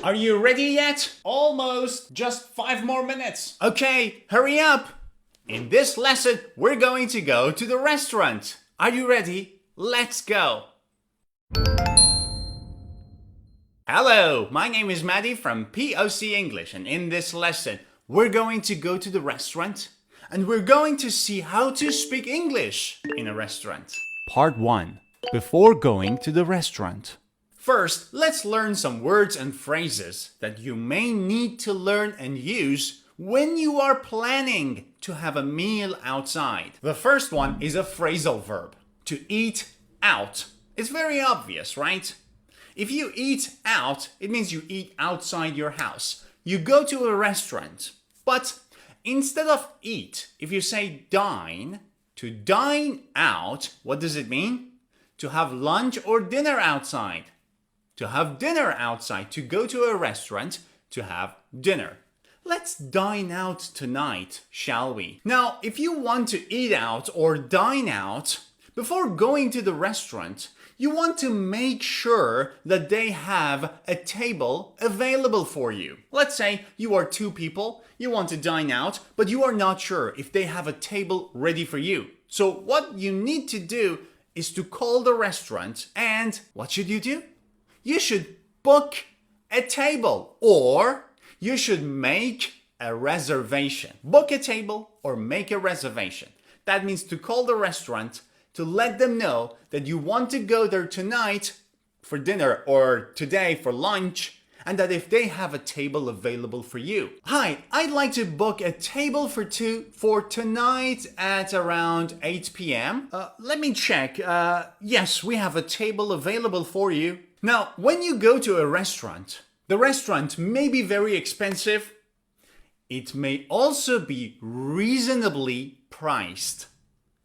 Are you ready yet? Almost. Just 5 more minutes. Okay, hurry up. In this lesson, we're going to go to the restaurant. Are you ready? Let's go. Hello, my name is Maddie from POC English, and in this lesson, we're going to go to the restaurant and we're going to see how to speak English in a restaurant. Part 1. Before going to the restaurant. First, let's learn some words and phrases that you may need to learn and use when you are planning to have a meal outside. The first one is a phrasal verb, to eat out. It's very obvious, right? If you eat out, it means you eat outside your house. You go to a restaurant. But instead of eat, if you say dine, to dine out, what does it mean? To have lunch or dinner outside. To have dinner outside, to go to a restaurant, to have dinner. Let's dine out tonight, shall we? Now, if you want to eat out or dine out, before going to the restaurant, you want to make sure that they have a table available for you. Let's say you are 2 people, you want to dine out, but you are not sure if they have a table ready for you. So what you need to do is to call the restaurant, and what should you do? You should book a table, or you should make a reservation. Book a table or make a reservation. That means to call the restaurant to let them know that you want to go there tonight for dinner or today for lunch, and that if they have a table available for you. Hi, I'd like to book a table for 2 for tonight at around 8 p.m. Let me check. Yes, we have a table available for you. Now, when you go to a restaurant, the restaurant may be very expensive. It may also be reasonably priced.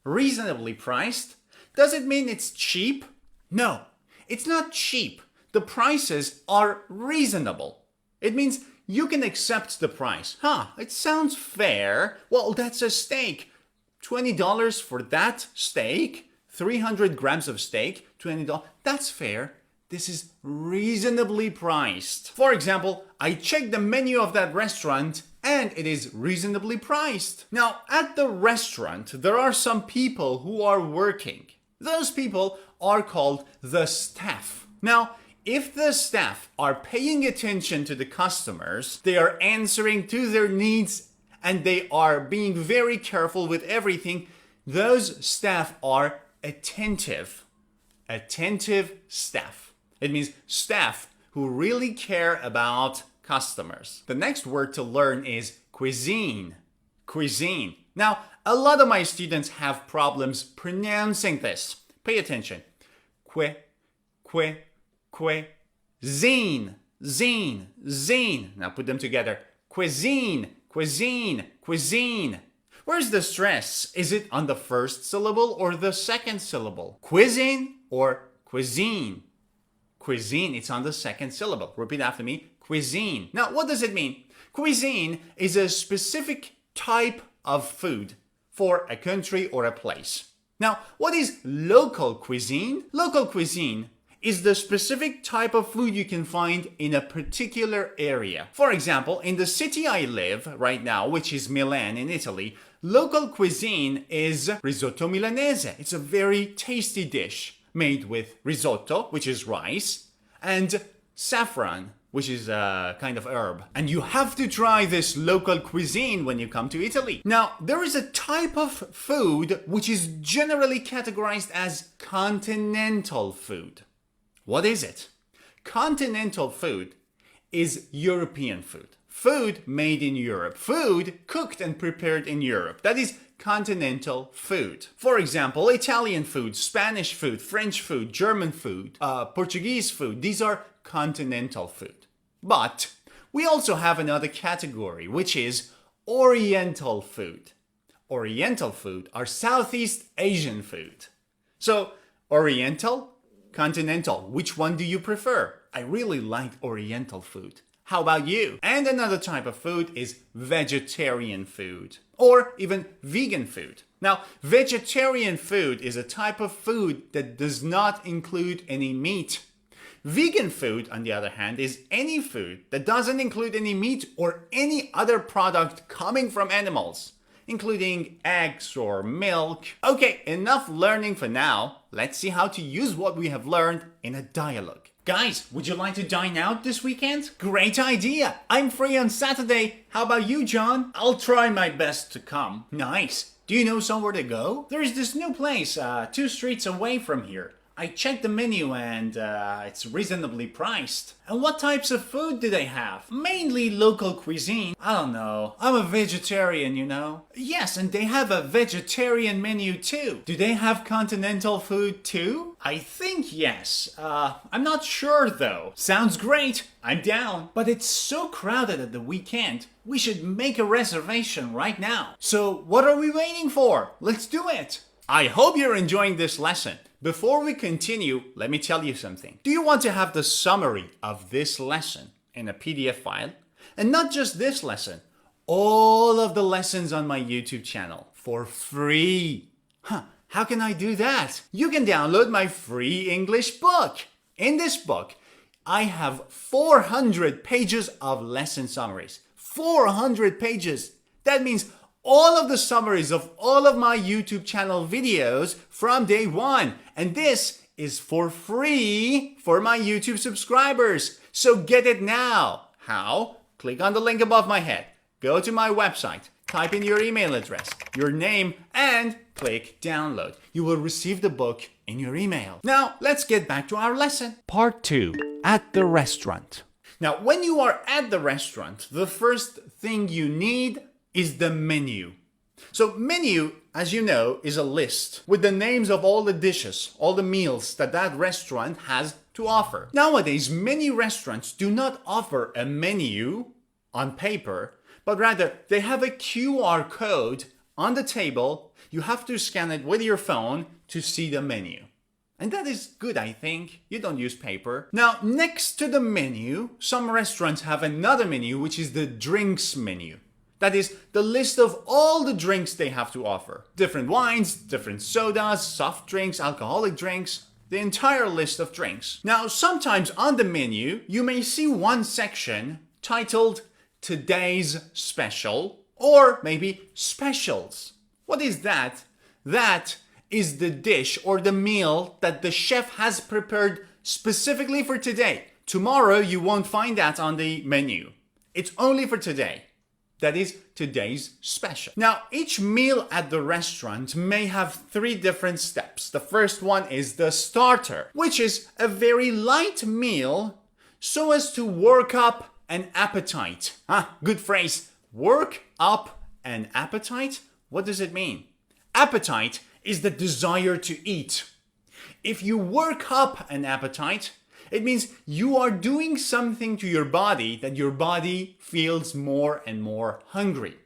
Reasonably priced? Does it mean it's cheap? No, it's not cheap. The prices are reasonable. It means you can accept the price. It sounds fair. Well, that's a steak. $20 for that steak, 300 grams of steak, $20. That's fair. This is reasonably priced. For example, I checked the menu of that restaurant and it is reasonably priced. Now, at the restaurant, there are some people who are working. Those people are called the staff. Now, if the staff are paying attention to the customers, they are answering to their needs, and they are being very careful with everything, those staff are attentive. Attentive staff. It means staff who really care about customers. The next word to learn is cuisine. Cuisine. Now, a lot of my students have problems pronouncing this. Pay attention. Cuisine. Zine. Now put them together. Cuisine. Where's the stress? Is it on the first syllable or the second syllable? Cuisine or cuisine? Cuisine, it's on the second syllable. Repeat after me. Cuisine. Now, what does it mean? Cuisine is a specific type of food for a country or a place. Now, what is local cuisine? Local cuisine is the specific type of food you can find in a particular area. For example, in the city I live right now, which is Milan in Italy, local cuisine is risotto milanese. It's a very tasty dish made with risotto, which is rice, and saffron, which is a kind of herb. And you have to try this local cuisine when you come to Italy. Now, there is a type of food which is generally categorized as continental food. What is it? Continental food is European food. Food made in Europe. Food cooked and prepared in Europe. That is continental food. For example, Italian food, Spanish food, French food, German food, Portuguese food. These are continental food. But we also have another category, which is Oriental food. Oriental food are Southeast Asian food. So, Oriental, continental, which one do you prefer? I really like Oriental food. How about you? And another type of food is vegetarian food, or even vegan food. Now, vegetarian food is a type of food that does not include any meat. Vegan food, on the other hand, is any food that doesn't include any meat or any other product coming from animals, including eggs or milk. Okay, enough learning for now. Let's see how to use what we have learned in a dialogue. Guys, would you like to dine out this weekend? Great idea! I'm free on Saturday. How about you, John? I'll try my best to come. Nice. Do you know somewhere to go? There's this new place 2 streets away from here. I checked the menu and it's reasonably priced. And what types of food do they have? Mainly local cuisine. I don't know. I'm a vegetarian, you know. Yes, and they have a vegetarian menu too. Do they have continental food too? I think yes. I'm not sure though. Sounds great. I'm down. But it's so crowded at the weekend. We should make a reservation right now. So what are we waiting for? Let's do it. I hope you're enjoying this lesson. Before we continue, let me tell you something. Do you want to have the summary of this lesson in a PDF file? And not just this lesson, all of the lessons on my YouTube channel for free. How can I do that? You can download my free English book. In this book, I have 400 pages of lesson summaries. 400 pages. That means all of the summaries of all of my YouTube channel videos from day one. And this is for free for my YouTube subscribers. So get it now. How? Click on the link above my head. Go to my website. Type in your email address, your name, and click download. You will receive the book in your email. Now, let's get back to our lesson. Part 2. At the restaurant. Now, when you are at the restaurant, the first thing you need is the menu. So menu, as you know, is a list with the names of all the dishes, all the meals that restaurant has to offer. Nowadays, many restaurants do not offer a menu on paper, but rather they have a QR code on the table. You have to scan it with your phone to see the menu. And that is good, I think. You don't use paper. Now, next to the menu, some restaurants have another menu, which is the drinks menu. That is the list of all the drinks they have to offer. Different wines, different sodas, soft drinks, alcoholic drinks, the entire list of drinks. Now, sometimes on the menu, you may see one section titled Today's Special, or maybe Specials. What is that? That is the dish or the meal that the chef has prepared specifically for today. Tomorrow, you won't find that on the menu. It's only for today. That is today's special. Now, each meal at the restaurant may have 3 different steps. The first one is the starter, which is a very light meal so as to work up an appetite. Good phrase. Work up an appetite? What does it mean? Appetite is the desire to eat. If you work up an appetite, it means you are doing something to your body that your body feels more and more hungry.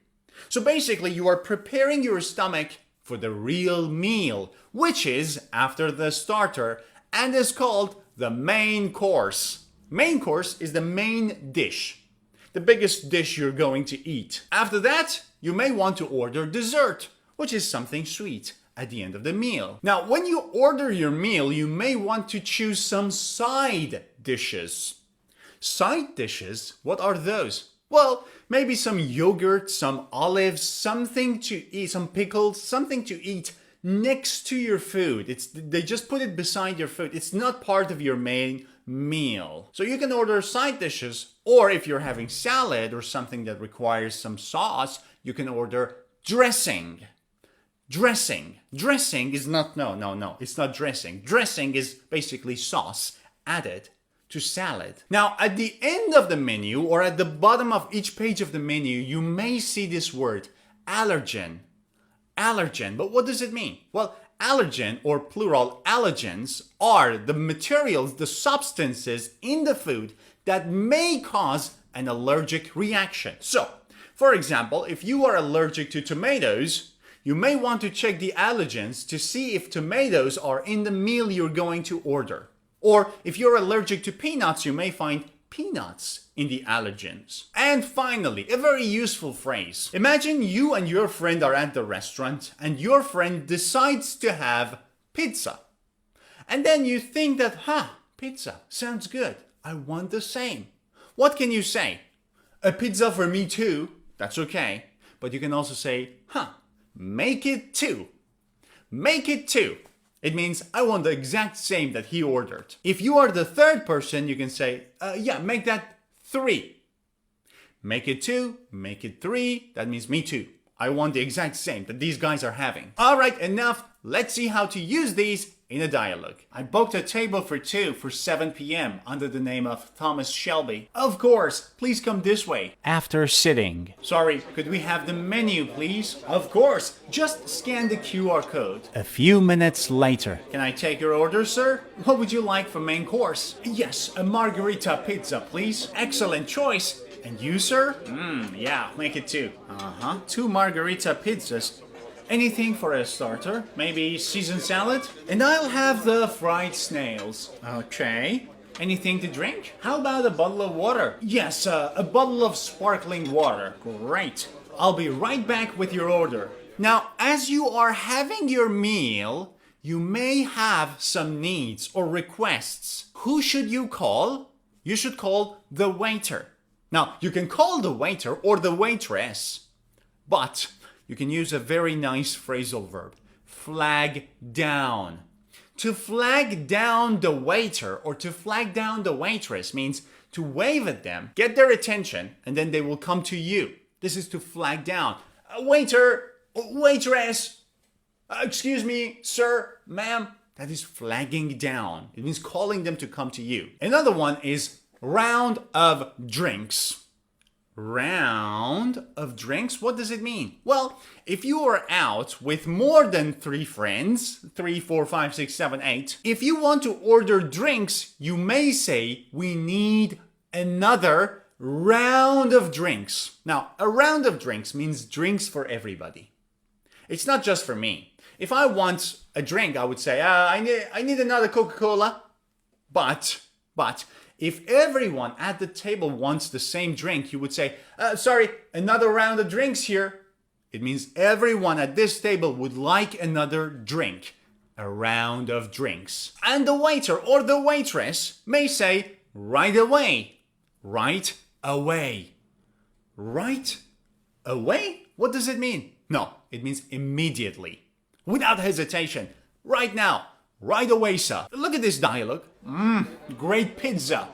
So basically, you are preparing your stomach for the real meal, which is after the starter and is called the main course. Main course is the main dish, the biggest dish you're going to eat. After that, you may want to order dessert, which is something sweet at the end of the meal. Now, when you order your meal, you may want to choose some side dishes. Side dishes? What are those? Well, maybe some yogurt, some olives, something to eat, some pickles, something to eat next to your food. They just put it beside your food. It's not part of your main meal. So you can order side dishes, or if you're having salad or something that requires some sauce, you can order dressing. Dressing is not, no, it's not dressing. Dressing is basically sauce added to salad. Now, at the end of the menu, or at the bottom of each page of the menu, you may see this word, allergen. Allergen, but what does it mean? Well, allergen, or plural allergens, are the materials, the substances in the food that may cause an allergic reaction. So, for example, if you are allergic to tomatoes, you may want to check the allergens to see if tomatoes are in the meal you're going to order. Or if you're allergic to peanuts, you may find peanuts in the allergens. And finally, a very useful phrase. Imagine you and your friend are at the restaurant and your friend decides to have pizza. And then you think that, Pizza. Sounds good. I want the same. What can you say? A pizza for me too. That's okay. But you can also say, make it two. Make it two. It means I want the exact same that he ordered. If you are the third person, you can say, yeah, make that three. Make it two, make it three. That means me too. I want the exact same that these guys are having. All right, enough. Let's see how to use these in a dialogue. I booked a table for two for 7 p.m. under the name of Thomas Shelby. Of course, please come this way. After sitting. Sorry, could we have the menu, please? Of course, just scan the QR code. A few minutes later. Can I take your order, sir? What would you like for main course? Yes, a margarita pizza, please. Excellent choice. And you, sir? Yeah, make it two. Two margarita pizzas. Anything for a starter? Maybe seasoned salad? And I'll have the fried snails. Okay. Anything to drink? How about a bottle of water? Yes, a bottle of sparkling water. Great. I'll be right back with your order. Now, as you are having your meal, you may have some needs or requests. Who should you call? You should call the waiter. Now, you can call the waiter or the waitress, but you can use a very nice phrasal verb. Flag down. To flag down the waiter or to flag down the waitress means to wave at them, get their attention, and then they will come to you. This is to flag down. Waiter, waitress, excuse me, sir, ma'am. That is flagging down. It means calling them to come to you. Another one is round of drinks. Round of drinks? What does it mean? Well, if you are out with more than 3 friends, 3, 4, 5, 6, 7, 8, if you want to order drinks, you may say, we need another round of drinks. Now, a round of drinks means drinks for everybody. It's not just for me. If I want a drink, I would say, I need another Coca-Cola. But if everyone at the table wants the same drink, you would say, sorry, another round of drinks here. It means everyone at this table would like another drink. A round of drinks. And the waiter or the waitress may say, right away. Right away. Right away? What does it mean? No, it means immediately. Without hesitation. Right now. Right away, sir. Look at this dialogue. Great pizza.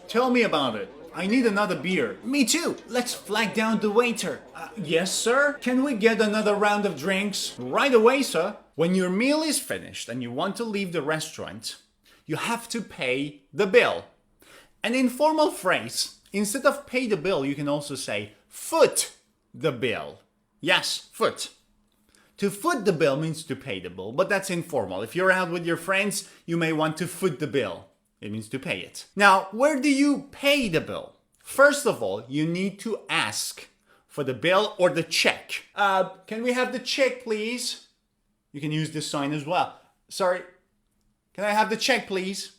Tell me about it. I need another beer. Me too. Let's flag down the waiter. Yes, sir. Can we get another round of drinks? Right away, sir. When your meal is finished and you want to leave the restaurant, you have to pay the bill. An informal phrase. Instead of pay the bill, you can also say foot the bill. Yes, foot. To foot the bill means to pay the bill, but that's informal. If you're out with your friends, you may want to foot the bill. It means to pay it. Now, where do you pay the bill? First of all, you need to ask for the bill or the check. Can we have the check, please? You can use this sign as well. Sorry, can I have the check, please?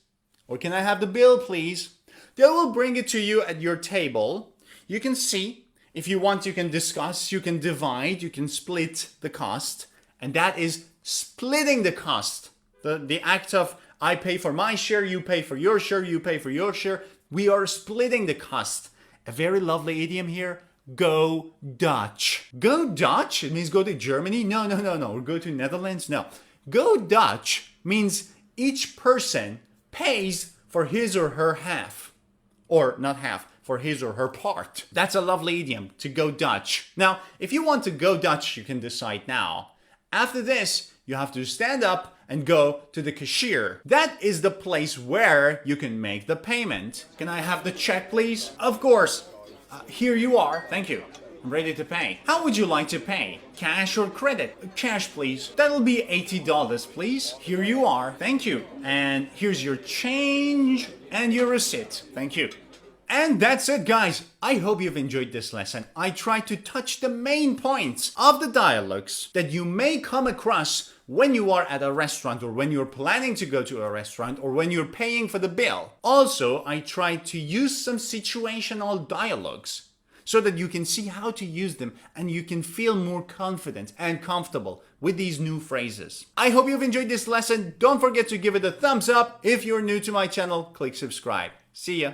Or can I have the bill, please? They will bring it to you at your table. You can see. If you want, you can discuss, you can divide, you can split the cost. And that is splitting the cost. The act of I pay for my share, you pay for your share, you pay for your share. We are splitting the cost. A very lovely idiom here. Go Dutch. Go Dutch? It means go to Germany? No. Or go to Netherlands? No. Go Dutch means each person pays for his or her half. Or not half. For his or her part. That's a lovely idiom, to go Dutch. Now, if you want to go Dutch, you can decide now. After this, you have to stand up and go to the cashier. That is the place where you can make the payment. Can I have the check, please? Of course. Here you are. Thank you. I'm ready to pay. How would you like to pay? Cash or credit? Cash, please. That'll be $80, please. Here you are. Thank you. And here's your change and your receipt. Thank you. And that's it, guys. I hope you've enjoyed this lesson. I tried to touch the main points of the dialogues that you may come across when you are at a restaurant or when you're planning to go to a restaurant or when you're paying for the bill. Also, I tried to use some situational dialogues so that you can see how to use them and you can feel more confident and comfortable with these new phrases. I hope you've enjoyed this lesson. Don't forget to give it a thumbs up. If you're new to my channel, click subscribe. See ya.